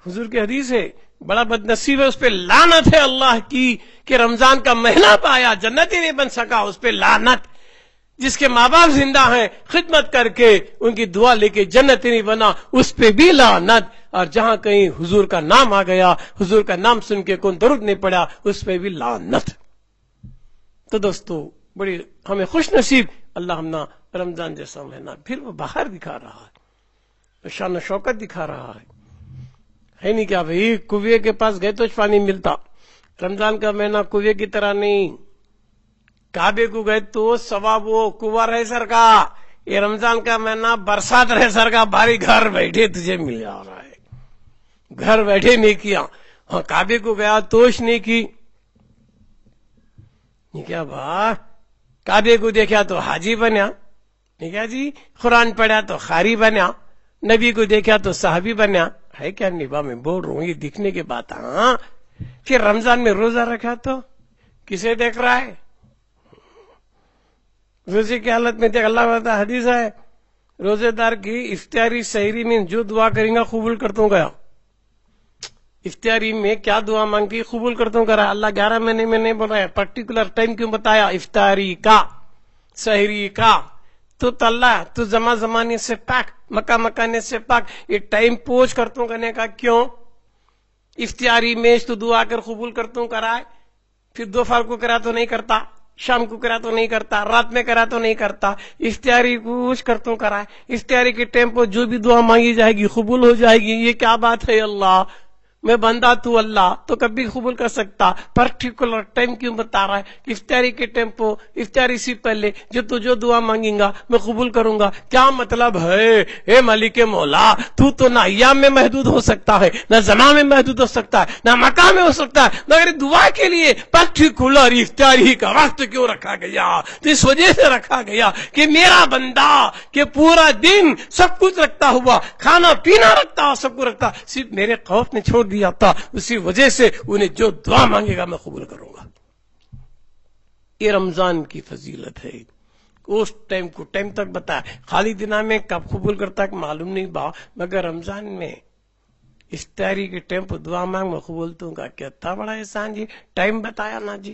حضور کی حدیث ہے، بڑا بدنصیب ہے، اس پہ لعنت ہے اللہ کی کہ رمضان کا مہینہ پایا جنتی نہیں بن سکا، اس پہ لعنت۔ جس کے ماں باپ زندہ ہیں خدمت کر کے ان کی دعا لے کے جنتی نہیں بنا، اس پہ بھی لعنت۔ اور جہاں کہیں حضور کا نام آ گیا، حضور کا نام سن کے کون درود نہیں پڑا، اس پہ بھی لعنت۔ تو دوستو بڑی ہمیں خوش نصیب اللہ ہم رمضان جیسا مہینہ پھر وہ باہر دکھا رہا ہے، شان و شوکت دکھا رہا ہے نہیں کیا بھائی؟ کنویں کے پاس گئے تو پانی ملتا، رمضان کا مہینہ کنویں کی طرح نہیں، کعبے کو گئے تو ثواب وہ کنواں رہے سر کا، یہ رمضان کا مہینہ برسات رہے سر کا، بھاری گھر بیٹھے تجھے مل جا رہا ہے، گھر بیٹھے نہیں کیا، ہاں کعبے کو گیا توش نہیں کی، یہ کیا با کعبے کو دیکھا تو حاجی بنیا، نہیں کیا جی؟ قرآن پڑھا تو خاری بنیا، نبی کو دیکھا تو صحابی بنیا، ہے کیا نبا میں بول رہا ہوں یہ دکھنے کے بات۔ ہاں پھر رمضان میں روزہ رکھا تو کسے دیکھ رہا ہے؟ روزے کی حالت میں دیکھ، اللہ بتا حدیث ہے روزے دار کی افطاری سحری میں جو دعا کریں گا قبول کرتا ہوں گیا، افطاری میں کیا دعا مانگی قبول کرتا ہوں کرا، اللہ 11 مہینے میں نہیں بولا ہے، پرٹیکولر ٹائم کیوں بتایا؟ افطاری کا سحری کا، تو اللہ تو زمانے سے پاک، مکہ مکانے سے پاک، یہ ٹائم پوچھ کرتا ہوں کرنے کا کیوں؟ افطاری میں تو دعا کر قبول کرتا ہوں کرا ہے، پھر دوپہر کو کرا تو نہیں کرتا، شام کو کرا تو نہیں کرتا، رات میں کرا تو نہیں کرتا، افطاری کچھ کرتا ہوں کرا ہے، افطاری کے ٹائم پر جو بھی دعا مانگی جائے گی قبول ہو جائے گی، یہ کیا بات ہے؟ اللہ میں بندہ تو اللہ تو کبھی قبول کر سکتا، پرٹیکولر ٹائم کیوں بتا رہا ہے؟ افطاری کے ٹائم پہ افطاری سے پہلے جو دعا مانگیں گا میں قبول کروں گا، کیا مطلب ہے؟ اے مالک مولا تو نہ ایام میں محدود ہو سکتا ہے، نہ زمان میں محدود ہو سکتا ہے، نہ مکان میں ہو سکتا ہے، مگر دعا کے لیے پرٹیکولر افطاری کا وقت کیوں رکھا گیا؟ تو اس وجہ سے رکھا گیا کہ میرا بندہ کہ پورا دن سب کچھ رکھتا ہوا، کھانا پینا رکھتا ہوا، سب کچھ رکھتا، صرف میرے خوف نے چھوڑ دیا تھا، اسی وجہ سے انہیں جو دعا مانگے گا میں قبول کروں گا۔ یہ رمضان کی فضیلت ہے، اس ٹائم کو ٹائم تک بتایا، خالی دنوں میں کب قبول کرتا ہے معلوم نہیں با، مگر رمضان میں افطاری کے ٹائم پر دعا مانگ میں قبول تو گا، کہتا بڑا احسان جی، ٹائم بتایا نا جی،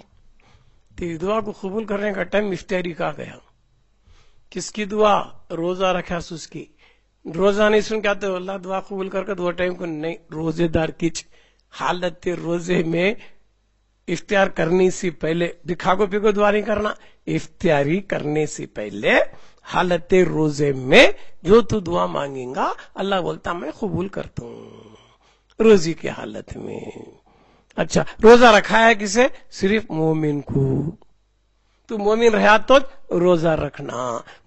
تیری دعا کو قبول کرنے کا ٹائم افطاری کا گیا۔ کس کی دعا؟ روزہ رکھا سس کی، روزہ نہیں سن کیا تو اللہ دعا قبول کر کے دعا ٹائم کو نہیں، روزے دار کی حالت روزے میں افطار کرنے سے پہلے دکھا کو پی کو دعا نہیں کرنا، افطاری کرنے سے پہلے حالت روزے میں جو تو دعا مانگیں گا اللہ بولتا میں قبول کرتا ہوں روزی کی حالت میں۔ اچھا روزہ رکھا ہے کسے؟ صرف مومن کو، تو مومن رہا تو روزہ رکھنا،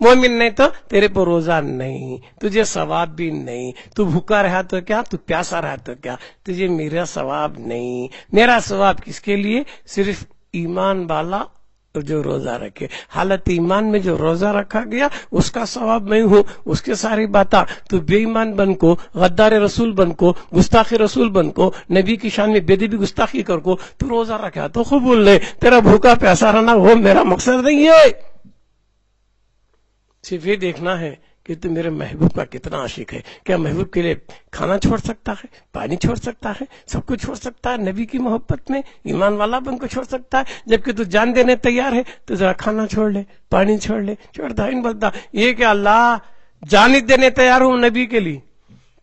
مومن نہیں تو تیرے پر روزہ نہیں، تجھے ثواب بھی نہیں، تو بھوکا رہا تو کیا، تو پیاسا رہا تو کیا، تجھے میرا ثواب نہیں۔ میرا ثواب کس کے لیے؟ صرف ایمان والا جو روزہ رکھے، حالت ایمان میں جو روزہ رکھا گیا اس کا ثواب میں ہوں، اس کے ساری باتیں تو بے ایمان بن کو، غدار رسول بن کو، گستاخ رسول بن کو، نبی کی شان میں بے ادبی گستاخی کر کو تو روزہ رکھا تو قبول نہیں، تیرا بھوکا پیاسا رہنا وہ میرا مقصد نہیں ہے، صرف یہ دیکھنا ہے کہ تو میرے محبوب کا کتنا عاشق ہے، کیا محبوب کے لیے کھانا چھوڑ سکتا ہے، پانی چھوڑ سکتا ہے، سب کچھ چھوڑ سکتا ہے، نبی کی محبت میں ایمان والا بن کو چھوڑ سکتا ہے، جبکہ تو جان دینے تیار ہے تو ذرا کھانا چھوڑ لے، پانی چھوڑ لے، چھوڑتا ہے بولتا یہ کہ اللہ جان دینے تیار ہوں نبی کے لیے،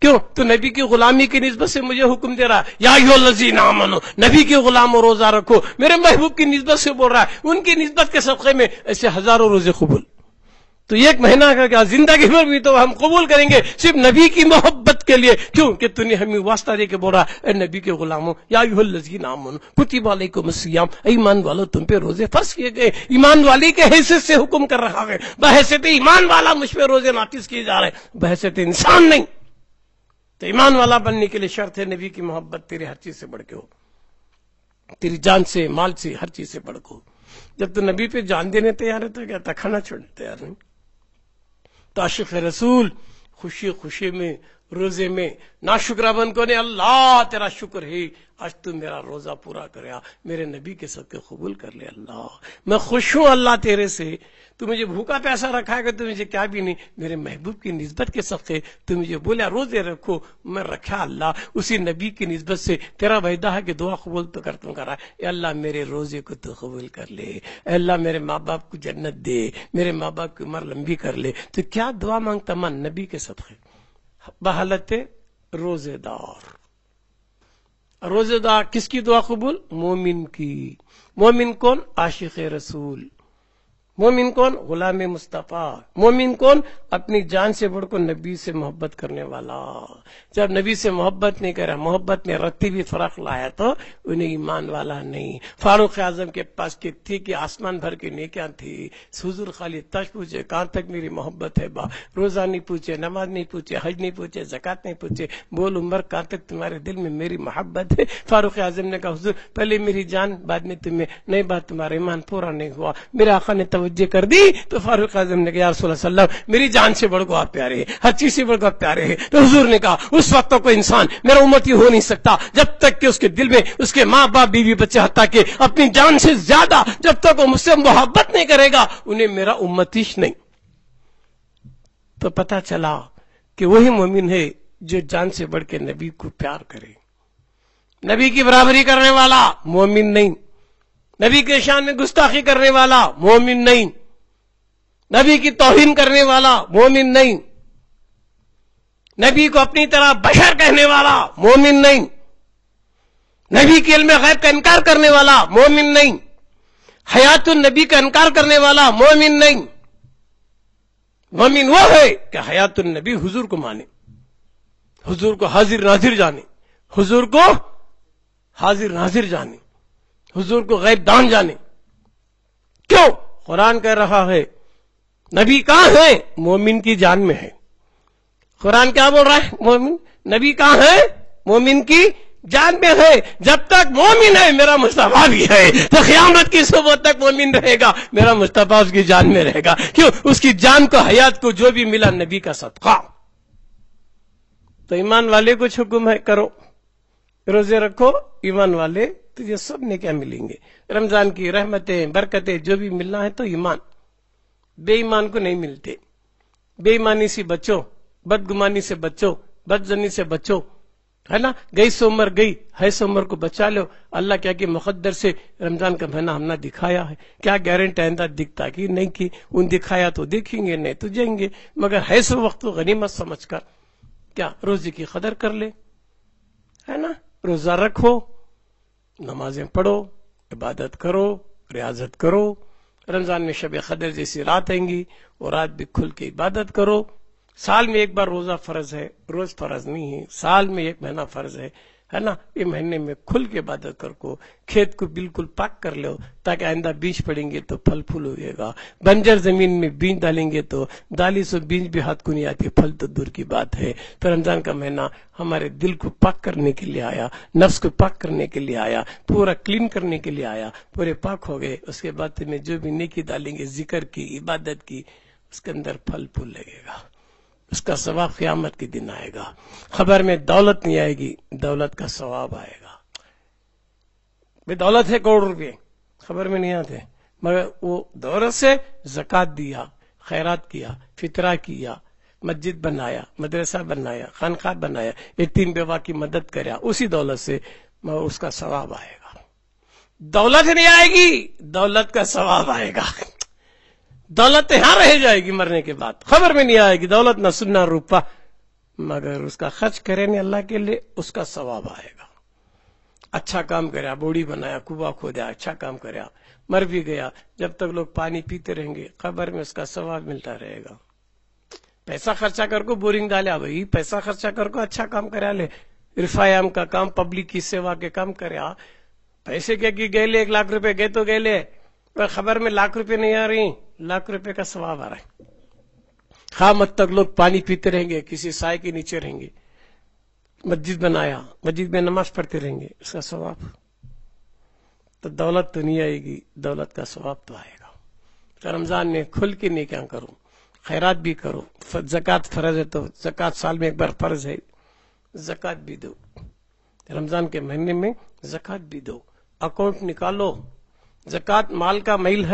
کیوں؟ تو نبی کی غلامی کی نسبت سے مجھے حکم دے رہا ہے، یا ایھا الذین آمنوا، نبی کے غلام و روزہ رکھو، میرے محبوب کی نسبت سے بول رہا ہے، ان کی نسبت کے صدقے میں ایسے ہزاروں روزے قبول، تو ایک مہینہ کا کیا زندگی بھر بھی تو ہم قبول کریں گے صرف نبی کی محبت کے لیے، کیوں کہ تو نے ہمیں واسطہ دے کے بولا اے نبی کے غلاموں، یا ایھا الذین آمنوا کتب علیکم الصیام، ایمان والو تم پہ روزے فرض کیے گئے، ایمان والی کے حیثیت سے حکم کر رہا ہے، بحیثیت ایمان والا مجھ پہ روزے نافذ کیے جا رہے ہیں، بحیثیت انسان نہیں، تو ایمان والا بننے کے لیے شرط ہے نبی کی محبت تیرے ہر چیز سے بڑھ کے ہو، تیری جان سے، مال سے، ہر چیز سے بڑھ کے ہو۔ جب تو نبی پہ جان دینے تیار ہے تو کیا کھانا چھوڑنے تیار نہیں؟ تو عاشق رسول خوشی خوشی میں روزے میں ناشکرا بن کو نے اللہ تیرا شکر ہے آج تو میرا روزہ پورا کریا، میرے نبی کے صدقے قبول کر لے اللہ، میں خوش ہوں اللہ تیرے سے، تو مجھے بھوکا پیسہ رکھا ہے تو مجھے کیا بھی نہیں، میرے محبوب کی نسبت کے صدقے تو مجھے بولا روزے رکھو، میں رکھا اللہ، اسی نبی کی نسبت سے تیرا وعدہ ہے کہ دعا قبول تو کرتا ہوں کرا، اے اللہ میرے روزے کو تو قبول کر لے، اے اللہ میرے ماں باپ کو جنت دے، میرے ماں باپ کی عمر لمبی کر لے، تو کیا دعا مانگتا میں نبی کے صدقے بحالت روزے دار۔ روزے دار کس کی دعا قبول؟ مومن کی۔ مومن کون؟ عاشق رسول۔ مومن کون؟ غلام مصطفیٰ۔ مومن کون؟ اپنی جان سے بڑھ کر نبی سے محبت کرنے والا۔ جب نبی سے محبت نہیں کرا، محبت میں رتی بھی فرق لایا تو انہیں ایمان والا نہیں۔ فاروق اعظم کے پاس کی تھی کہ آسمان بھر کی نیکیاں تھی، حضور خالی تش پوچھے کہاں تک میری محبت ہے با، روزہ نہیں پوچھے، نماز نہیں پوچھے، حج نہیں پوچھے، زکات نہیں پوچھے، بول عمر کہاں تک تمہارے دل میں میری محبت ہے؟ فاروق اعظم نے کہا حضور پہلے میری جان بعد میں تمہیں، نہیں بات تمہارا ایمان پورا نہیں ہوا۔ میرے آقا نے توجہ کر دی تو فاروق اعظم نے کہا یا رسول اللہ صلی اللہ علیہ وسلم میری جان سے بڑھ کو آپ پیارے ہیں، ہر چیز سے بڑھ کو آپ پیارے ہیں۔ تو حضور نے کہا اس وقت تو کوئی انسان میرا امتی ہو نہیں سکتا جب تک کہ اس کے دل میں اس کے ماں باپ بیوی بچے حتیٰ کہ اپنی جان سے زیادہ جب تک وہ مجھ سے محبت نہیں کرے گا انہیں میرا امتیش نہیں۔ تو پتہ چلا کہ وہی مومن ہے جو جان سے بڑھ کے نبی کو پیار کرے۔ نبی کی برابری کرنے والا مومن نہیں، نبی کے شان میں گستاخی کرنے والا مومن نہیں، نبی کی توہین کرنے والا مومن نہیں، نبی کو اپنی طرح بشر کہنے والا مومن نہیں، نبی کے علم غیب کا انکار کرنے والا مومن نہیں، حیات النبی کا انکار کرنے والا مومن نہیں۔ مومن وہ ہے کہ حیات النبی حضور کو مانے، حضور کو حاضر ناظر جانے، حضور کو حاضر ناظر جانے، حضور کو غیب دان جانے۔ کیوں؟ قرآن کہہ رہا ہے نبی کہاں ہے؟ مومن کی جان میں ہے۔ قرآن کیا بول رہا ہے؟ مومن نبی کہاں ہے؟ مومن کی جان میں ہے۔ جب تک مومن ہے میرا مصطفیٰ بھی ہے، تو قیامت کی صبح تک مومن رہے گا، میرا مصطفیٰ اس کی جان میں رہے گا۔ کیوں؟ اس کی جان کو حیات کو جو بھی ملا نبی کا صدقہ۔ تو ایمان والے کچھ حکم ہے کرو، روزے رکھو، ایمان والے تجھے سب نے کیا ملیں گے، رمضان کی رحمتیں برکتیں جو بھی ملنا ہے تو ایمان، بے ایمان کو نہیں ملتے۔ بے ایمانی سے بچو، بدگمانی سے بچو، بدزنی سے بچو، ہے نا، گئی سو عمر گئی ہے سو عمر کو بچا لو۔ اللہ کیا کہ مقدر سے رمضان کا مہینہ ہم نے دکھایا ہے، کیا گارنٹی آئندہ دکھتا کہ نہیں کی، ان دکھایا تو دیکھیں گے نہیں تو جائیں گے، مگر ہے سو وقت غنیمت سمجھ کر کیا روزے کی قدر کر لے، ہے نا، روزہ رکھو، نمازیں پڑھو، عبادت کرو، ریاضت کرو۔ رمضان میں شب قدر جیسی رات آئیں گی، وہ رات بھی کھل کے عبادت کرو۔ سال میں ایک بار روزہ فرض ہے، روز فرض نہیں ہے، سال میں ایک مہینہ فرض ہے نا، یہ مہینے میں کھل کے عبادت کر کو، کھیت کو بالکل پاک کر لو تاکہ آئندہ بیج پڑیں گے تو پھل پھول ہوئے گا۔ بنجر زمین میں بیج ڈالیں گے تو دالی سو بیج بھی ہاتھ کو نہیں آتی، پھل تو دور کی بات ہے۔ تو رمضان کا مہینہ ہمارے دل کو پاک کرنے کے لیے آیا، نفس کو پاک کرنے کے لیے آیا، پورا کلین کرنے کے لیے آیا، پورے پاک ہو گئے۔ اس کے بعد میں جو بھی نیکی ڈالیں گے، ذکر کی، عبادت کی، اس کے اندر پھل پھول لگے گا، اس کا ثواب قیامت کے دن آئے گا۔ خبر میں دولت نہیں آئے گی، دولت کا ثواب آئے گا۔ بے دولت ہے کروڑ روپے، خبر میں نہیں آتے، مگر وہ دولت سے زکات دیا، خیرات کیا، فطرہ کیا، مسجد بنایا، مدرسہ بنایا، خانقاہ بنایا، یتیم بیوہ کی مدد کریا، اسی دولت سے اس کا ثواب آئے گا۔ دولت نہیں آئے گی، دولت کا ثواب آئے گا۔ دولت یہاں رہ جائے گی مرنے کے بعد، خبر میں نہیں آئے گی، دولت نہ سننا روپا، مگر اس کا خرچ کرے نہیں اللہ کے لیے، اس کا ثواب آئے گا۔ اچھا کام کریا، بوڑی بنایا، کنواں کھودیا، اچھا کام کریا، مر بھی گیا، جب تک لوگ پانی پیتے رہیں گے قبر میں اس کا ثواب ملتا رہے گا۔ پیسہ خرچہ کر کو بورنگ ڈالیا، بھائی پیسہ خرچہ کر کو اچھا کام کریا، لے رفایام کا کام، پبلک کی سیوا کے کام کریا، پیسے کیا کہ گئے لے 1 لاکھ روپے گئے تو گئے لے، پر خبر میں لاکھ روپے نہیں آ رہی، لاکھ روپے کا ثواب آ رہا ہے۔ قیامت تک لوگ پانی پیتے رہیں گے، کسی سائے کے نیچے رہیں گے، مسجد بنایا، مسجد میں نماز پڑھتے رہیں گے، اس کا ثواب۔ تو دولت تو نہیں آئے گی، دولت کا ثواب تو آئے گا۔ تو رمضان میں کھل کے نیکیاں کرو، خیرات بھی کرو. زکوٰۃ فرض ہے تو زکوٰۃ سال میں ایک بار فرض ہے, زکوٰۃ بھی دو. رمضان کے مہینے میں زکوٰۃ بھی دو. اکاؤنٹ نکالو, زکوٰۃ مال کا میل ہے.